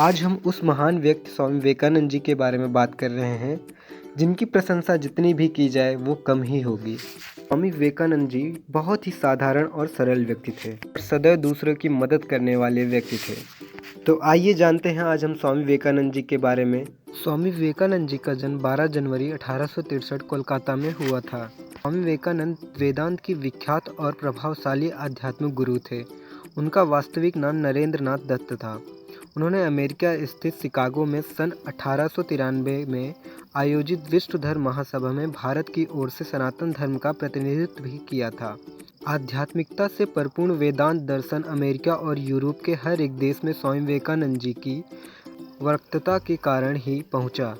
आज हम उस महान व्यक्ति स्वामी विवेकानंद जी के बारे में बात कर रहे हैं, जिनकी प्रशंसा जितनी भी की जाए वो कम ही होगी। स्वामी विवेकानंद जी बहुत ही साधारण और सरल व्यक्ति थे और सदैव दूसरों की मदद करने वाले व्यक्ति थे। तो आइए जानते हैं आज हम स्वामी विवेकानंद जी के बारे में। स्वामी विवेकानंद जी का जन्म 12 जनवरी 1863 कोलकाता में हुआ था। स्वामी विवेकानंद वेदांत की विख्यात और प्रभावशाली आध्यात्मिक गुरु थे। उनका वास्तविक नाम नरेंद्र नाथ दत्त था। उन्होंने अमेरिका स्थित शिकागो में सन 1893 में आयोजित विश्व धर्म महासभा में भारत की ओर से सनातन धर्म का प्रतिनिधित्व भी किया था। आध्यात्मिकता से परिपूर्ण वेदांत दर्शन अमेरिका और यूरोप के हर एक देश में स्वामी विवेकानंद जी की वक्तृता के कारण ही पहुंचा।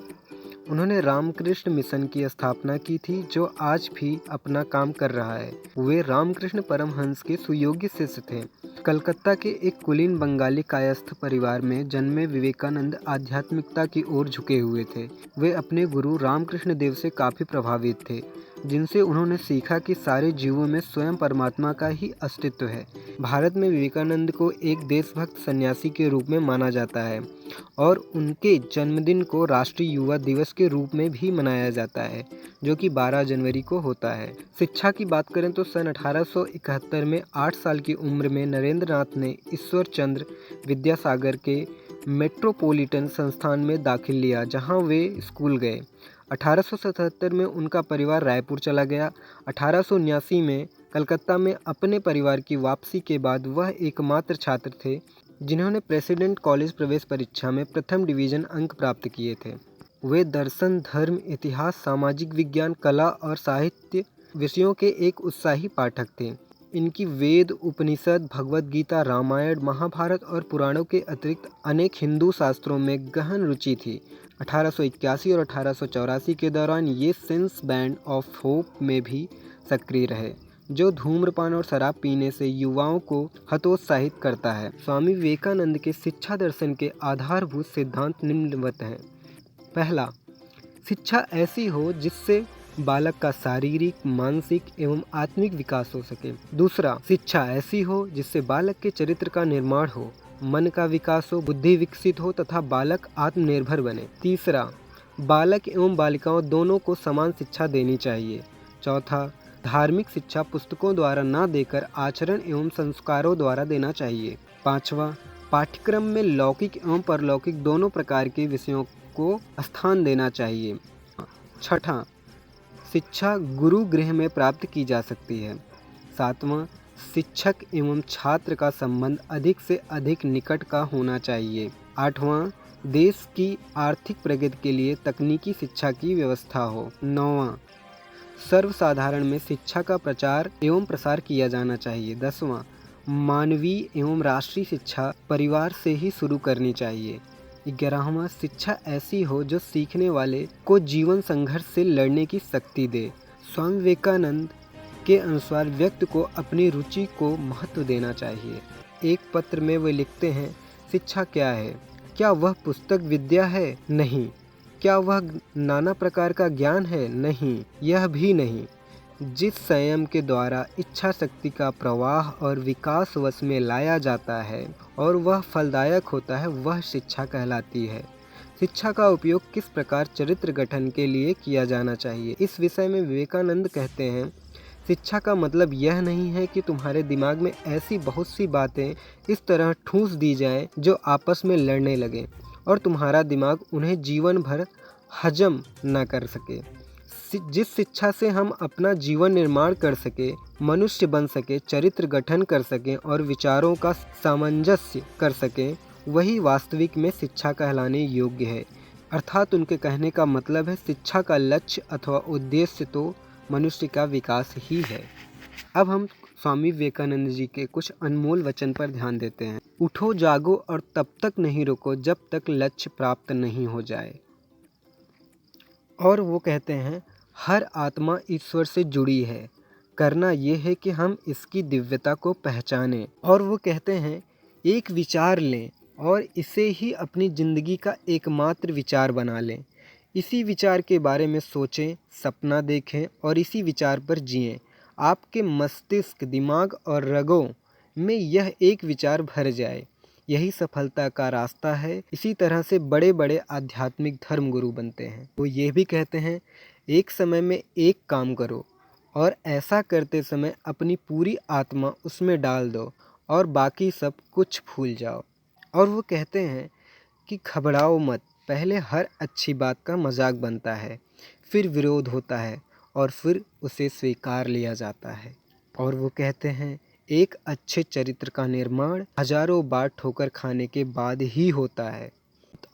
उन्होंने रामकृष्ण मिशन की स्थापना की थी, जो आज भी अपना काम कर रहा है। वे रामकृष्ण परमहंस के सुयोग्य शिष्य थे। कलकत्ता के एक कुलीन बंगाली कायस्थ परिवार में जन्मे विवेकानंद आध्यात्मिकता की ओर झुके हुए थे। वे अपने गुरु रामकृष्ण देव से काफ़ी प्रभावित थे, जिनसे उन्होंने सीखा कि सारे जीवों में स्वयं परमात्मा का ही अस्तित्व है। भारत में विवेकानंद को एक देशभक्त सन्यासी के रूप में माना जाता है और उनके जन्मदिन को राष्ट्रीय युवा दिवस के रूप में भी मनाया जाता है, जो कि 12 जनवरी को होता है। शिक्षा की बात करें तो सन 1871 में 8 साल की उम्र में नरेंद्र नाथ ने ईश्वर चंद्र विद्यासागर के मेट्रोपॉलिटन संस्थान में दाखिल लिया, जहां वे स्कूल गए। 1877 में उनका परिवार रायपुर चला गया। 1879 में कलकत्ता में अपने परिवार की वापसी के बाद वह एकमात्र छात्र थे जिन्होंने प्रेसिडेंट कॉलेज प्रवेश परीक्षा में प्रथम डिवीज़न अंक प्राप्त किए थे। वे दर्शन, धर्म, इतिहास, सामाजिक विज्ञान, कला और साहित्य विषयों के एक उत्साही पाठक थे। इनकी वेद, उपनिषद, भगवद गीता, रामायण, महाभारत और पुराणों के अतिरिक्त अनेक हिंदू शास्त्रों में गहन रुचि थी। 1881 और 1884 के दौरान ये सेंस बैंड ऑफ होप में भी सक्रिय रहे, जो धूम्रपान और शराब पीने से युवाओं को हतोत्साहित करता है। स्वामी विवेकानंद के शिक्षा दर्शन के आधारभूत सिद्धांत निम्नवत हैं। पहला, शिक्षा ऐसी हो जिससे बालक का शारीरिक, मानसिक एवं आत्मिक विकास हो सके। दूसरा, शिक्षा ऐसी हो जिससे बालक के चरित्र का निर्माण हो, मन का विकास हो, बुद्धि विकसित हो तथा बालक आत्मनिर्भर बने। तीसरा, बालक एवं बालिकाओं दोनों को समान शिक्षा देनी चाहिए। चौथा, धार्मिक शिक्षा पुस्तकों द्वारा न देकर आचरण एवं संस्कारों द्वारा देना चाहिए। पांचवा, पाठ्यक्रम में लौकिक एवं परलौकिक दोनों प्रकार के विषयों को स्थान देना चाहिए। छठा, शिक्षा गुरु गृह में प्राप्त की जा सकती है। सातवां, शिक्षक एवं छात्र का संबंध अधिक से अधिक निकट का होना चाहिए। आठवां, देश की आर्थिक प्रगति के लिए तकनीकी शिक्षा की व्यवस्था हो। नौवां, सर्वसाधारण में शिक्षा का प्रचार एवं प्रसार किया जाना चाहिए। 10वां, मानवीय एवं राष्ट्रीय शिक्षा परिवार से ही शुरू करनी चाहिए। 11वां, शिक्षा ऐसी हो जो सीखने वाले को जीवन संघर्ष से लड़ने की शक्ति दे। स्वामी विवेकानंद के अनुसार व्यक्ति को अपनी रुचि को महत्व देना चाहिए। एक पत्र में वे लिखते हैं, शिक्षा क्या है? क्या वह पुस्तक विद्या है? नहीं। क्या वह नाना प्रकार का ज्ञान है? नहीं, यह भी नहीं। जिस संयम के द्वारा इच्छा शक्ति का प्रवाह और विकास वश में लाया जाता है और वह फलदायक होता है, वह शिक्षा कहलाती है। शिक्षा का उपयोग किस प्रकार चरित्र गठन के लिए किया जाना चाहिए, इस विषय में विवेकानंद कहते हैं, शिक्षा का मतलब यह नहीं है कि तुम्हारे दिमाग में ऐसी बहुत सी बातें इस तरह ठूंस दी जाएं जो आपस में लड़ने लगें और तुम्हारा दिमाग उन्हें जीवन भर हजम न कर सके। जिस शिक्षा से हम अपना जीवन निर्माण कर सके, मनुष्य बन सके, चरित्र गठन कर सकें और विचारों का सामंजस्य कर सकें, वही वास्तविक में शिक्षा कहलाने योग्य है। अर्थात उनके कहने का मतलब है, शिक्षा का लक्ष्य अथवा उद्देश्य तो मनुष्य का विकास ही है। अब हम स्वामी विवेकानंद जी के कुछ अनमोल वचन पर ध्यान देते हैं। उठो, जागो और तब तक नहीं रुको जब तक लक्ष्य प्राप्त नहीं हो जाए। और वो कहते हैं, हर आत्मा ईश्वर से जुड़ी है, करना ये है कि हम इसकी दिव्यता को पहचानें। और वो कहते हैं, एक विचार लें और इसे ही अपनी ज़िंदगी का एकमात्र विचार बना लें। इसी विचार के बारे में सोचें, सपना देखें और इसी विचार पर जिएं। आपके मस्तिष्क, दिमाग और रगों में यह एक विचार भर जाए, यही सफलता का रास्ता है। इसी तरह से बड़े बड़े आध्यात्मिक धर्म गुरु बनते हैं। वो ये भी कहते हैं, एक समय में एक काम करो और ऐसा करते समय अपनी पूरी आत्मा उसमें डाल दो और बाकी सब कुछ भूल जाओ। और वो कहते हैं कि घबराओ मत, पहले हर अच्छी बात का मजाक बनता है, फिर विरोध होता है और फिर उसे स्वीकार लिया जाता है। और वो कहते हैं, एक अच्छे चरित्र का निर्माण हजारों बार ठोकर खाने के बाद ही होता है।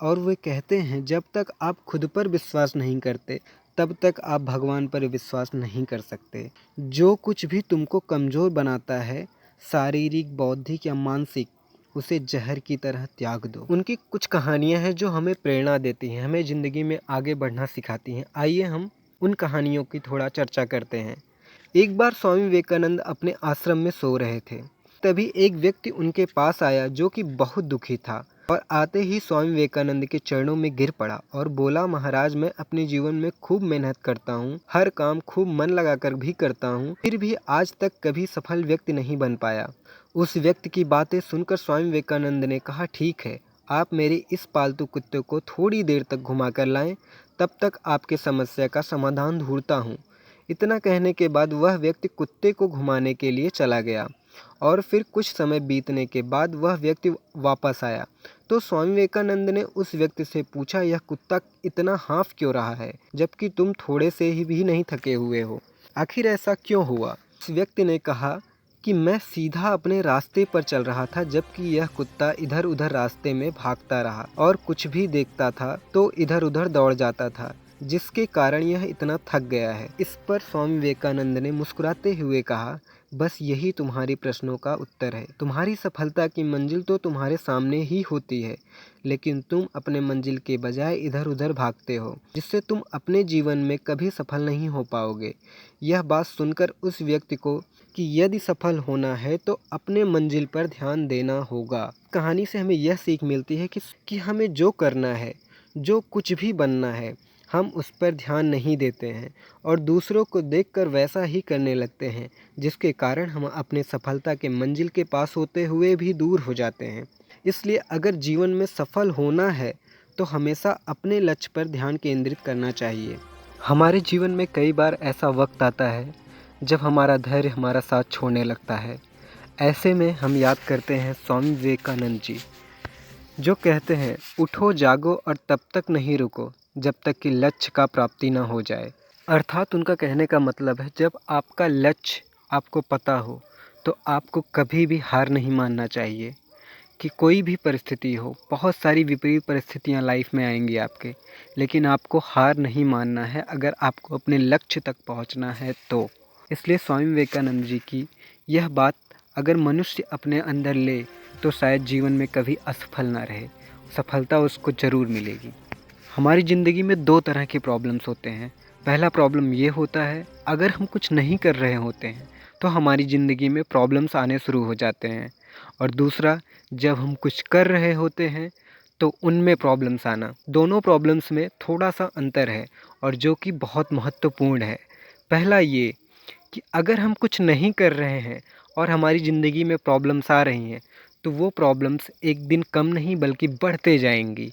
और वे कहते हैं, जब तक आप खुद पर विश्वास नहीं करते तब तक आप भगवान पर विश्वास नहीं कर सकते। जो कुछ भी तुमको कमज़ोर बनाता है, शारीरिक, बौद्धिक या मानसिक, उसे जहर की तरह त्याग दो। उनकी कुछ कहानियाँ हैं जो हमें प्रेरणा देती हैं, हमें ज़िंदगी में आगे बढ़ना सिखाती हैं। आइए हम उन कहानियों की थोड़ा चर्चा करते हैं। एक बार स्वामी विवेकानंद अपने आश्रम में सो रहे थे। तभी एक व्यक्ति उनके पास आया जो कि बहुत दुखी था और आते ही स्वामी विवेकानंद के चरणों में गिर पड़ा और बोला, महाराज, मैं अपने जीवन में खूब मेहनत करता हूँ, हर काम खूब मन लगाकर भी करता हूँ, फिर भी आज तक कभी सफल व्यक्ति नहीं बन पाया। उस व्यक्ति की बातें सुनकर स्वामी विवेकानंद ने कहा, ठीक है, आप मेरे इस पालतू कुत्ते को थोड़ी देर तक घुमा कर लाएं, तब तक आपके समस्या का समाधान ढूंढता हूँ। इतना कहने के बाद वह व्यक्ति कुत्ते को घुमाने के लिए चला गया और फिर कुछ समय बीतने के बाद वह व्यक्ति वापस आया तो स्वामी विवेकानंद ने उस व्यक्ति से पूछा, यह कुत्ता इतना हाँफ क्यों रहा है जबकि तुम थोड़े से ही भी नहीं थके हुए हो? आखिर ऐसा क्यों हुआ? उस व्यक्ति ने कहा कि मैं सीधा अपने रास्ते पर चल रहा था, जबकि यह कुत्ता इधर उधर रास्ते में भागता रहा और कुछ भी देखता था तो इधर उधर दौड़ जाता था, जिसके कारण यह इतना थक गया है। इस पर स्वामी विवेकानंद ने मुस्कुराते हुए कहा, बस यही तुम्हारी प्रश्नों का उत्तर है। तुम्हारी सफलता की मंजिल तो तुम्हारे सामने ही होती है, लेकिन तुम अपने मंजिल के बजाय इधर उधर भागते हो, जिससे तुम अपने जीवन में कभी सफल नहीं हो पाओगे। यह बात सुनकर उस व्यक्ति को कि यदि सफल होना है तो अपने मंजिल पर ध्यान देना होगा। कहानी से हमें यह सीख मिलती है कि हमें जो करना है, जो कुछ भी बनना है, हम उस पर ध्यान नहीं देते हैं और दूसरों को देखकर वैसा ही करने लगते हैं, जिसके कारण हम अपने सफलता के मंजिल के पास होते हुए भी दूर हो जाते हैं। इसलिए अगर जीवन में सफल होना है तो हमेशा अपने लक्ष्य पर ध्यान केंद्रित करना चाहिए। हमारे जीवन में कई बार ऐसा वक्त आता है जब हमारा धैर्य हमारा साथ छोड़ने लगता है। ऐसे में हम याद करते हैं स्वामी विवेकानंद जी, जो कहते हैं, उठो जागो और तब तक नहीं रुको जब तक कि लक्ष्य का प्राप्ति न हो जाए। अर्थात उनका कहने का मतलब है, जब आपका लक्ष्य आपको पता हो तो आपको कभी भी हार नहीं मानना चाहिए। कि कोई भी परिस्थिति हो, बहुत सारी विपरीत परिस्थितियां लाइफ में आएंगी आपके, लेकिन आपको हार नहीं मानना है अगर आपको अपने लक्ष्य तक पहुंचना है तो। इसलिए स्वामी विवेकानंद जी की यह बात अगर मनुष्य अपने अंदर ले तो शायद जीवन में कभी असफल ना रहे, सफलता उसको ज़रूर मिलेगी। हमारी ज़िंदगी में दो तरह के प्रॉब्लम्स होते हैं। पहला प्रॉब्लम ये होता है, अगर हम कुछ नहीं कर रहे होते हैं तो हमारी ज़िंदगी में प्रॉब्लम्स आने शुरू हो जाते हैं। और दूसरा, जब हम कुछ कर रहे होते हैं तो उनमें प्रॉब्लम्स आना। दोनों प्रॉब्लम्स में थोड़ा सा अंतर है और जो कि बहुत महत्वपूर्ण है। पहला ये कि अगर हम कुछ नहीं कर रहे हैं और हमारी ज़िंदगी में प्रॉब्लम्स आ रही हैं तो वो प्रॉब्लम्स एक दिन कम नहीं बल्कि बढ़ते जाएंगी।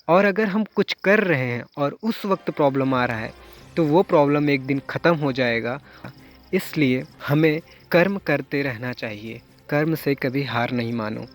और अगर हम कुछ कर रहे हैं और उस वक्त प्रॉब्लम आ रहा है तो वो प्रॉब्लम एक दिन ख़त्म हो जाएगा। इसलिए हमें कर्म करते रहना चाहिए, कर्म से कभी हार नहीं मानो।